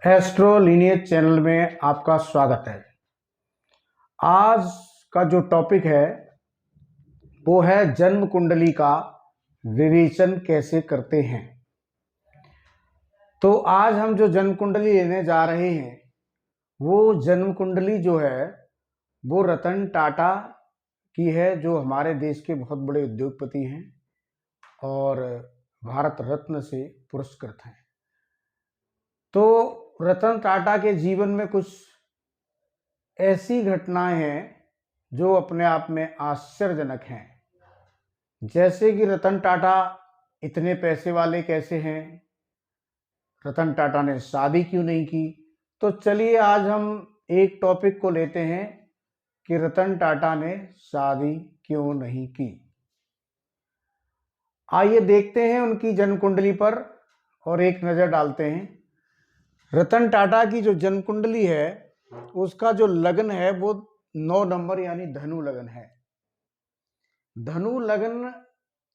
Astro lineage channel में आपका स्वागत है। आज का जो टॉपिक है वो है जन्म कुंडली का विवेचन कैसे करते हैं। तो आज हम जो जन्म कुंडली लेने जा रहे हैं वो जन्म कुंडली जो है वो रतन टाटा की है, जो हमारे देश के बहुत बड़े उद्योगपति हैं और भारत रत्न से पुरस्कृत हैं। तो रतन टाटा के जीवन में कुछ ऐसी घटनाएं हैं जो अपने आप में आश्चर्यजनक हैं। जैसे कि रतन टाटा इतने पैसे वाले कैसे हैं, रतन टाटा ने शादी क्यों नहीं की। तो चलिए आज हम एक टॉपिक को लेते हैं कि रतन टाटा ने शादी क्यों नहीं की। आइए देखते हैं उनकी जन्म कुंडली पर और एक नज़र डालते हैं। रतन टाटा की जो जन्म कुंडली है उसका जो लगन है वो 9 नंबर यानी धनु लगन है। धनु लगन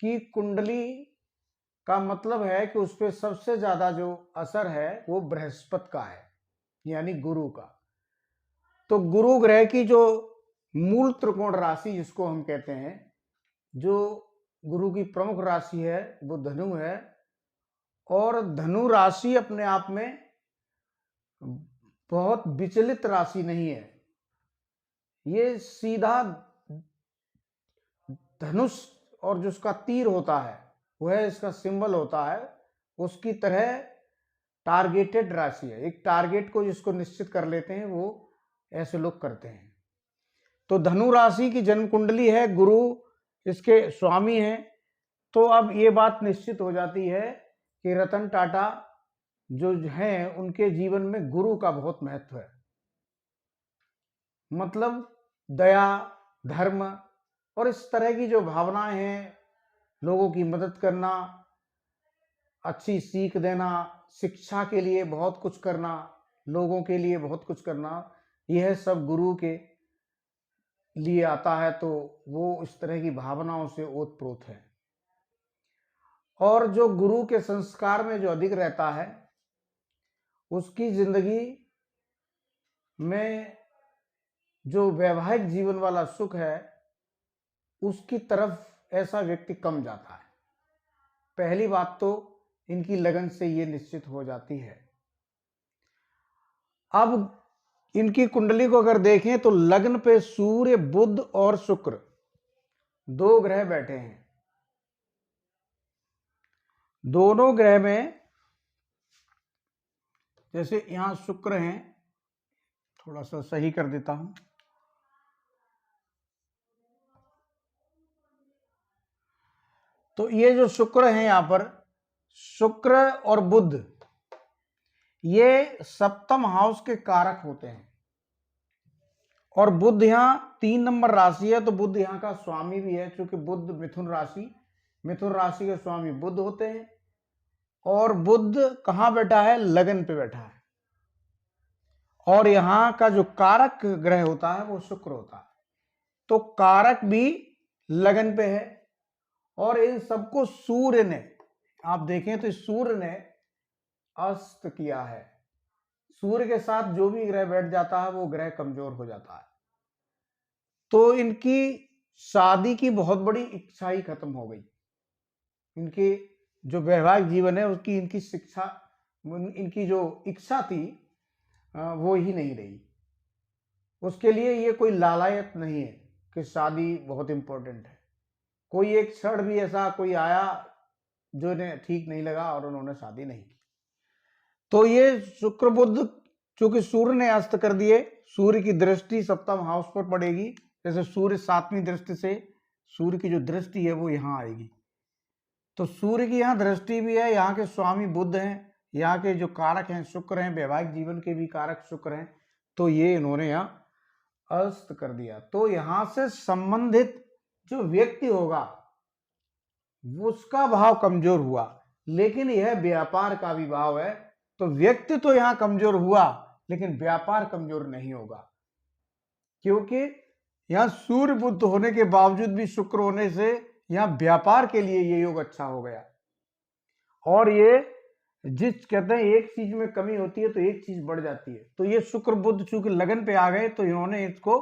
की कुंडली का मतलब है कि उस पर सबसे ज्यादा जो असर है वो बृहस्पति का है, यानी गुरु का। तो गुरु ग्रह की जो मूल त्रिकोण राशि जिसको हम कहते हैं, जो गुरु की प्रमुख राशि है वो धनु है। और धनु राशि अपने आप में बहुत विचलित राशि नहीं है, ये सीधा धनुष और जो उसका तीर होता है वह इसका सिंबल होता है, उसकी तरह टारगेटेड राशि है। एक टारगेट को जिसको निश्चित कर लेते हैं वो ऐसे लोग करते हैं। तो धनु राशि की जन्म कुंडली है, गुरु इसके स्वामी हैं। तो अब ये बात निश्चित हो जाती है कि रतन टाटा जो हैं उनके जीवन में गुरु का बहुत महत्व है। मतलब दया, धर्म और इस तरह की जो भावनाएं हैं, लोगों की मदद करना, अच्छी सीख देना, शिक्षा के लिए बहुत कुछ करना, लोगों के लिए बहुत कुछ करना, यह सब गुरु के लिए आता है। तो वो इस तरह की भावनाओं से ओतप्रोत है। और जो गुरु के संस्कार में जो अधिक रहता है उसकी जिंदगी में जो वैवाहिक जीवन वाला सुख है उसकी तरफ ऐसा व्यक्ति कम जाता है। पहली बात तो इनकी लगन से ये निश्चित हो जाती है। अब इनकी कुंडली को अगर देखें तो लग्न पे सूर्य, बुध और शुक्र 2 ग्रह बैठे हैं। दोनों ग्रह में जैसे यहां शुक्र हैं, थोड़ा सा सही कर देता हूं। तो ये जो शुक्र है यहां पर, शुक्र और बुध ये सप्तम हाउस के कारक होते हैं। और बुध यहां 3 नंबर राशि है, तो बुध यहां का स्वामी भी है, क्योंकि बुध मिथुन राशि के स्वामी बुध होते हैं। और बुध कहां बैठा है? लगन पे बैठा है। और यहां का जो कारक ग्रह होता है वो शुक्र होता है। तो कारक भी लगन पे है। और इन सबको सूर्य ने, आप देखें तो सूर्य ने अस्त किया है। सूर्य के साथ जो भी ग्रह बैठ जाता है वो ग्रह कमजोर हो जाता है। तो इनकी शादी की बहुत बड़ी इच्छा ही खत्म हो गई। इनके जो वैवाहिक जीवन है उसकी इनकी शिक्षा, इनकी जो इच्छा थी वो ही नहीं रही। उसके लिए ये कोई लालायत नहीं है कि शादी बहुत इंपॉर्टेंट है। कोई एक क्षण भी ऐसा कोई आया जो इन्हें ठीक नहीं लगा और उन्होंने शादी नहीं की। तो ये शुक्र बुध चूंकि सूर्य ने अस्त कर दिए, सूर्य की दृष्टि सप्तम हाउस पर पड़ेगी। जैसे सूर्य 7वीं दृष्टि से, सूर्य की जो दृष्टि है वो यहाँ आएगी। तो सूर्य की यहाँ दृष्टि भी है, यहाँ के स्वामी बुध हैं, यहाँ के जो कारक हैं शुक्र हैं, वैवाहिक जीवन के भी कारक शुक्र हैं। तो ये इन्होंने यहाँ अस्त कर दिया। तो यहां से संबंधित जो व्यक्ति होगा उसका भाव कमजोर हुआ, लेकिन यह व्यापार का भी भाव है। तो व्यक्ति तो यहां कमजोर हुआ लेकिन व्यापार कमजोर नहीं होगा, क्योंकि यहां सूर्य बुध होने के बावजूद भी शुक्र होने से यहां व्यापार के लिए ये योग अच्छा हो गया। और ये जिस कहते हैं एक चीज में कमी होती है तो एक चीज बढ़ जाती है। तो ये शुक्र बुध चूंकि लगन पे आ गए तो इन्होंने इसको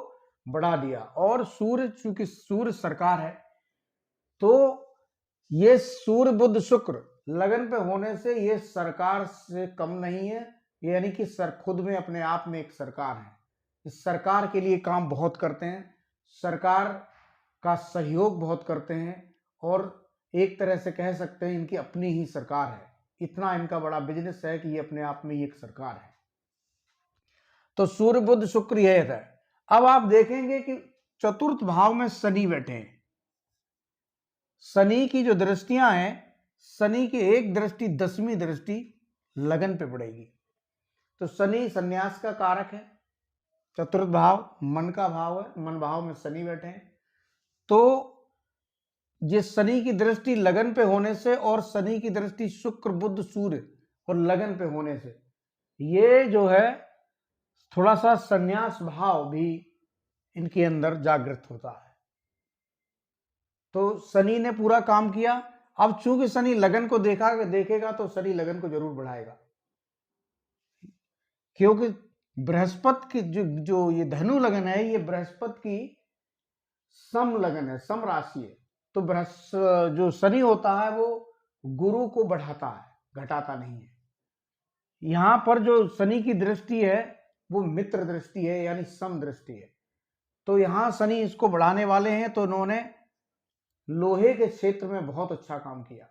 बढ़ा दिया। और सूर्य चूंकि सूर्य सरकार है तो ये सूर्य बुध शुक्र लगन पे होने से ये सरकार से कम नहीं है, यानी कि सर खुद में अपने आप में एक सरकार है। इस सरकार के लिए काम बहुत करते हैं, सरकार का सहयोग बहुत करते हैं और एक तरह से कह सकते हैं इनकी अपनी ही सरकार है। इतना इनका बड़ा बिजनेस है कि ये अपने आप में एक सरकार है। तो सूर्य बुध शुक्र यह है। अब आप देखेंगे कि चतुर्थ भाव में शनि बैठे हैं। शनि की जो दृष्टियां हैं, शनि की एक दृष्टि 10वीं दृष्टि लगन पे पड़ेगी। तो शनि संन्यास का कारक है, चतुर्थ भाव मन का भाव है, मन भाव में शनि बैठे हैं। तो ये शनि की दृष्टि लगन पे होने से और शनि की दृष्टि शुक्र बुध सूर्य और लगन पे होने से ये जो है थोड़ा सा संन्यास भाव भी इनके अंदर जागृत होता है। तो शनि ने पूरा काम किया। अब चूंकि शनि लगन को देखेगा तो शनि लगन को जरूर बढ़ाएगा, क्योंकि बृहस्पति की जो ये धनु लगन है ये बृहस्पति की सम लगन है, सम राशि है। तो जो शनि होता है वो गुरु को बढ़ाता है, घटाता नहीं है। यहां पर जो शनि की दृष्टि है वो मित्र दृष्टि है, यानी सम दृष्टि है। तो यहां शनि इसको बढ़ाने वाले हैं। तो इन्होंने लोहे के क्षेत्र में बहुत अच्छा काम किया।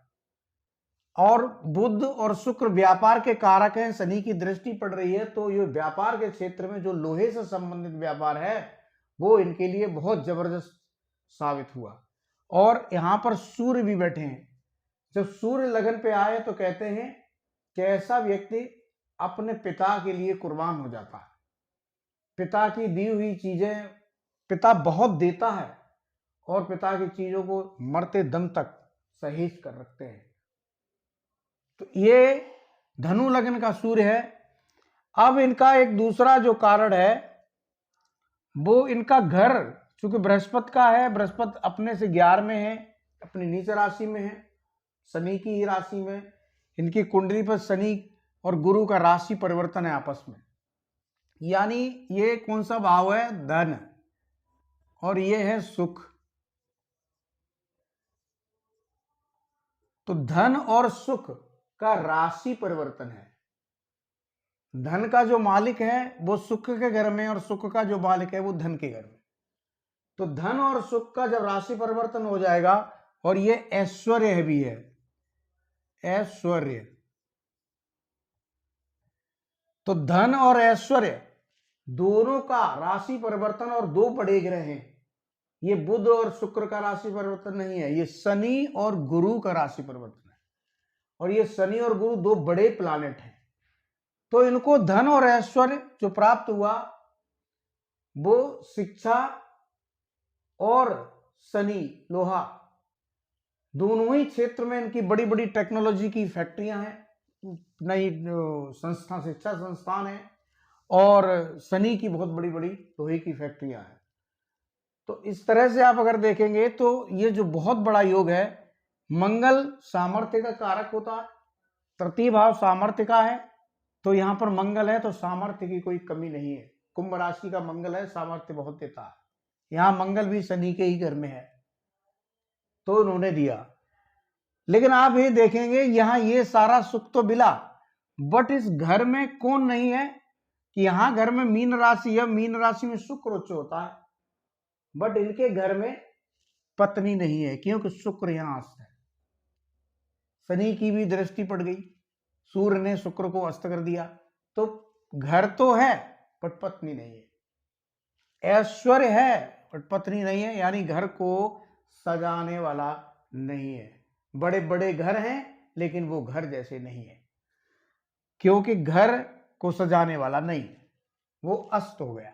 और बुध और शुक्र व्यापार के कारक हैं, शनि की दृष्टि पड़ रही है तो ये व्यापार के क्षेत्र में जो लोहे से संबंधित व्यापार है वो इनके लिए बहुत जबरदस्त साबित हुआ। और यहां पर सूर्य भी बैठे हैं। जब सूर्य लगन पे आए तो कहते हैं कि ऐसा व्यक्ति अपने पिता के लिए कुर्बान हो जाता है। पिता की दी हुई चीजें पिता बहुत देता है और पिता की चीजों को मरते दम तक सहेज कर रखते हैं। तो ये धनु लगन का सूर्य है। अब इनका एक दूसरा जो कारण है वो इनका घर, चूंकि बृहस्पति का है, बृहस्पति अपने से 11 में है, अपनी नीच राशि में है, शनि की ही राशि में। इनकी कुंडली पर शनि और गुरु का राशि परिवर्तन है आपस में, यानी ये कौन सा भाव है? धन, और ये है सुख। तो धन और सुख का राशि परिवर्तन है। धन का जो मालिक है वो सुख के घर में और सुख का जो मालिक है वो धन के घर में। तो धन और सुख का जब राशि परिवर्तन हो जाएगा, और ये ऐश्वर्य भी है, ऐश्वर्य। तो धन और ऐश्वर्य दोनों का राशि परिवर्तन, और दो बड़े ग्रह हैं। ये बुध और शुक्र का राशि परिवर्तन नहीं है, ये शनि और गुरु का राशि परिवर्तन है। और ये शनि और गुरु दो बड़े प्लानेट हैं। तो इनको धन और ऐश्वर्य जो प्राप्त हुआ वो शिक्षा और शनि लोहा दोनों ही क्षेत्र में इनकी बड़ी बड़ी टेक्नोलॉजी की फैक्ट्रियां हैं, नई संस्था शिक्षा संस्थान है, और शनि की बहुत बड़ी बड़ी लोहे की फैक्ट्रियां हैं। तो इस तरह से आप अगर देखेंगे तो ये जो बहुत बड़ा योग है, मंगल सामर्थ्य का कारक होता है, तृतीय भाव सामर्थ्य का है। तो यहां पर मंगल है तो सामर्थ्य की कोई कमी नहीं है। कुंभ राशि का मंगल है, सामर्थ्य बहुत देता है। यहां मंगल भी शनि के ही घर में है तो उन्होंने दिया। लेकिन आप ये देखेंगे यहां ये सारा सुख तो मिला, बट इस घर में कौन नहीं है? कि यहां घर में मीन राशि है, मीन राशि में शुक्र उच्च होता है, बट इनके घर में पत्नी नहीं है, क्योंकि शुक्र यहां अस्त है। शनि की भी दृष्टि पड़ गई, सूर्य ने शुक्र को अस्त कर दिया। तो घर तो है बट पत्नी नहीं है, ऐश्वर्य है बट पत्नी नहीं है, यानी घर को सजाने वाला नहीं है। बड़े बड़े घर हैं लेकिन वो घर जैसे नहीं है, क्योंकि घर को सजाने वाला नहीं है, वो अस्त हो गया।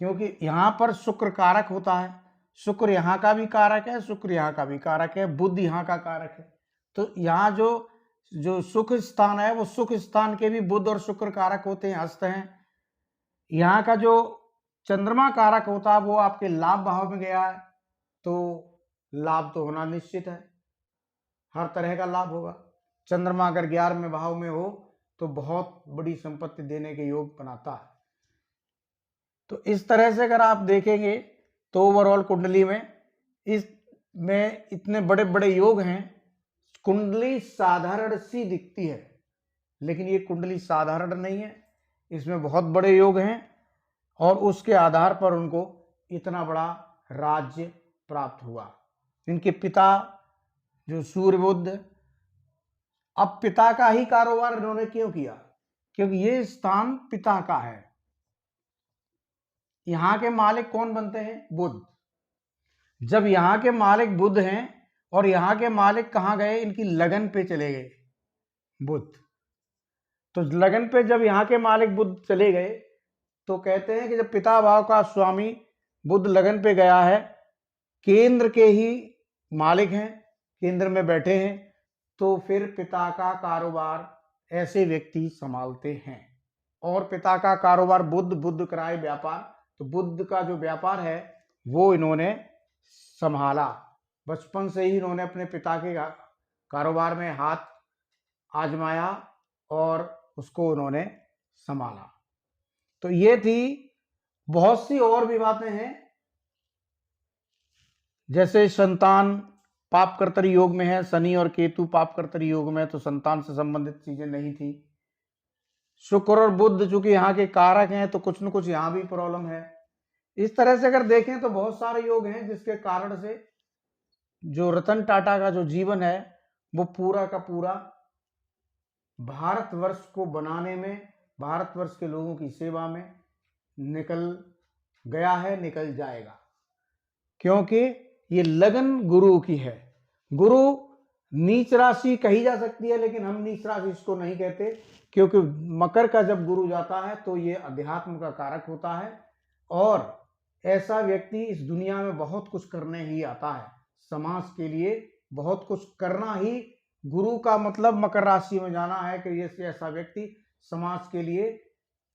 क्योंकि यहां पर शुक्र कारक होता है, शुक्र यहां का भी कारक है, शुक्र यहां का भी कारक है, बुध यहां का कारक है। तो यहां जो जो सुख स्थान है वो सुख स्थान के भी बुध और शुक्र कारक होते हैं, अस्त हैं। यहाँ का जो चंद्रमा कारक होता है वो आपके लाभ भाव में गया है, तो लाभ तो होना निश्चित है, हर तरह का लाभ होगा। चंद्रमा अगर 11वें भाव में हो तो बहुत बड़ी संपत्ति देने के योग बनाता है। तो इस तरह से अगर आप देखेंगे तो ओवरऑल कुंडली में इसमें इतने बड़े बड़े योग हैं। कुंडली साधारण सी दिखती है, लेकिन ये कुंडली साधारण नहीं है, इसमें बहुत बड़े योग हैं और उसके आधार पर उनको इतना बड़ा राज्य प्राप्त हुआ। इनके पिता जो सूर्य बुध, अब पिता का ही कारोबार इन्होंने क्यों किया? क्योंकि ये स्थान पिता का है। यहां के मालिक कौन बनते हैं? बुध। जब यहां के मालिक बुध हैं और यहां के मालिक कहां गए? इनकी लगन पे चले गए बुध। तो लगन पे जब यहाँ के मालिक बुध चले गए तो कहते हैं कि जब पिता भाव का स्वामी बुध लगन पे गया है, केंद्र के ही मालिक हैं, केंद्र में बैठे हैं, तो फिर पिता का कारोबार ऐसे व्यक्ति संभालते हैं। और पिता का कारोबार बुध कराए व्यापार, तो बुध का जो व्यापार है वो इन्होंने संभाला। बचपन से ही इन्होंने अपने पिता के कारोबार में हाथ आजमाया और उसको उन्होंने संभाला। तो ये थी। बहुत सी और भी बातें हैं, जैसे संतान पापकर्तरी योग में है, शनि और केतु पापकर्तरी योग में, तो संतान से संबंधित चीजें नहीं थी। शुक्र और बुध चूंकि यहाँ के कारक हैं तो कुछ न कुछ यहाँ भी प्रॉब्लम है। इस तरह से अगर देखें तो बहुत सारे योग हैं जिसके कारण से जो रतन टाटा का जो जीवन है वो पूरा का पूरा भारतवर्ष को बनाने में, भारतवर्ष के लोगों की सेवा में निकल गया है, निकल जाएगा। क्योंकि ये लगन गुरु की है। गुरु नीच राशि कही जा सकती है, लेकिन हम नीच राशि इसको नहीं कहते, क्योंकि मकर का जब गुरु जाता है तो ये अध्यात्म का कारक होता है और ऐसा व्यक्ति इस दुनिया में बहुत कुछ करने ही आता है। समाज के लिए बहुत कुछ करना ही गुरु का मतलब मकर राशि में जाना है कि ये ऐसा व्यक्ति समाज के लिए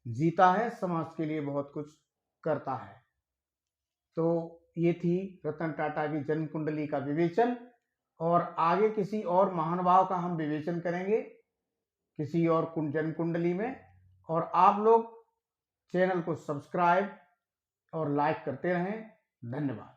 जीता है, समाज के लिए बहुत कुछ करता है। तो ये थी रतन टाटा की जन्म कुंडली का विवेचन, और आगे किसी और महानुभाव का हम विवेचन करेंगे किसी और जन्म कुंडली में। और आप लोग चैनल को सब्सक्राइब और लाइक करते रहें। धन्यवाद।